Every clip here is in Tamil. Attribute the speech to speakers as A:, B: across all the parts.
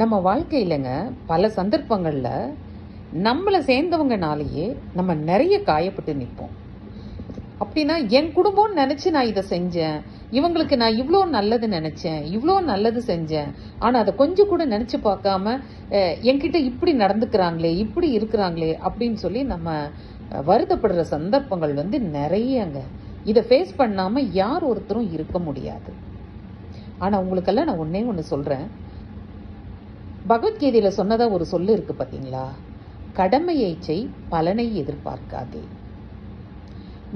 A: நம்ம வாழ்க்கையிலங்க பல சந்தர்ப்பங்கள்ல நம்மள சேர்ந்தவங்கனாலேயே நம்ம நிறைய காயப்பட்டு நிற்போம். அப்படின்னா என் குடும்பம்னு நினைச்சு நான் இதை செஞ்சேன், இவங்களுக்கு நான் இவ்வளோ நல்லது நினைச்சேன், இவ்வளோ நல்லது செஞ்சேன், ஆனா அதை கொஞ்சம் கூட நினைச்சு பார்க்காம என்கிட்ட இப்படி நடந்துக்கிறாங்களே, இப்படி இருக்கிறாங்களே அப்படின்னு சொல்லி நம்ம வருத்தப்படுற சந்தர்ப்பங்கள் நிறையங்க. இதை ஃபேஸ் பண்ணாம யார் ஒருத்தரும் இருக்க முடியாது. ஆனா உங்களுக்கெல்லாம் நான் ஒன்னே ஒன்று சொல்றேன். பகவத்கீதையில சொன்னதா ஒரு சொல்லு இருக்கு பாத்தீங்களா? கடமையை செய், பலனை எதிர்பார்க்காதே.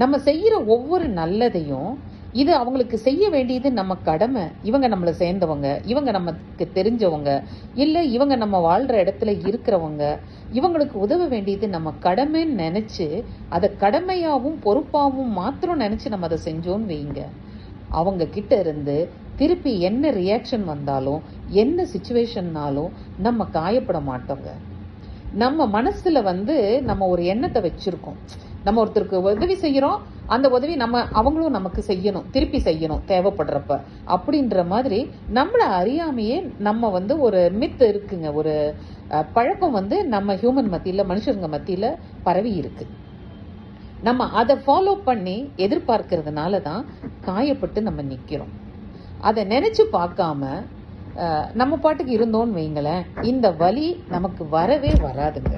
A: நம்ம செய்யற ஒவ்வொரு நல்லதையும் இது அவங்களுக்கு செய்ய வேண்டியது நம்ம கடமை. இவங்க நம்மளை சேர்ந்தவங்க, இவங்க நமக்கு தெரிஞ்சவங்க, இல்ல இவங்க நம்ம வாழ்ற இடத்துல இருக்கிறவங்க, இவங்களுக்கு உதவ வேண்டியது நம்ம கடமைன்னு நினைச்சு அதை கடமையாவும் பொறுப்பாவும் மாத்திரம் நினைச்சு நம்ம அதை செஞ்சோன்னு வைங்க, அவங்க கிட்ட இருந்து திருப்பி என்ன ரியாக்ஷன் வந்தாலும் என்ன சுச்சுவேஷன்னாலும் நம்ம காயப்பட மாட்டோங்க. நம்ம மனசுல நம்ம ஒரு எண்ணத்தை வச்சிருக்கோம். நம்ம ஒருத்தருக்கு உதவி செய்யறோம், அந்த உதவி அவங்களும் நமக்கு செய்யணும், திருப்பி செய்யணும் தேவைப்படுறப்ப அப்படின்ற மாதிரி நம்மள அறியாமையே நம்ம ஒரு மித் இருக்குங்க, ஒரு பழக்கம் நம்ம ஹியூமன் மத்தியில, மனுஷங்க மத்தியில பரவி இருக்கு. நம்ம அதை ஃபாலோ பண்ணி எதிர்பார்க்கறதுனால தான் காயப்பட்டு நம்ம நிற்கிறோம். அதை நினைச்சு பார்க்காம நம்ம பாட்டுக்கு இருந்தோன்னு வைங்களேன், இந்த வலி நமக்கு வரவே வராதுங்க.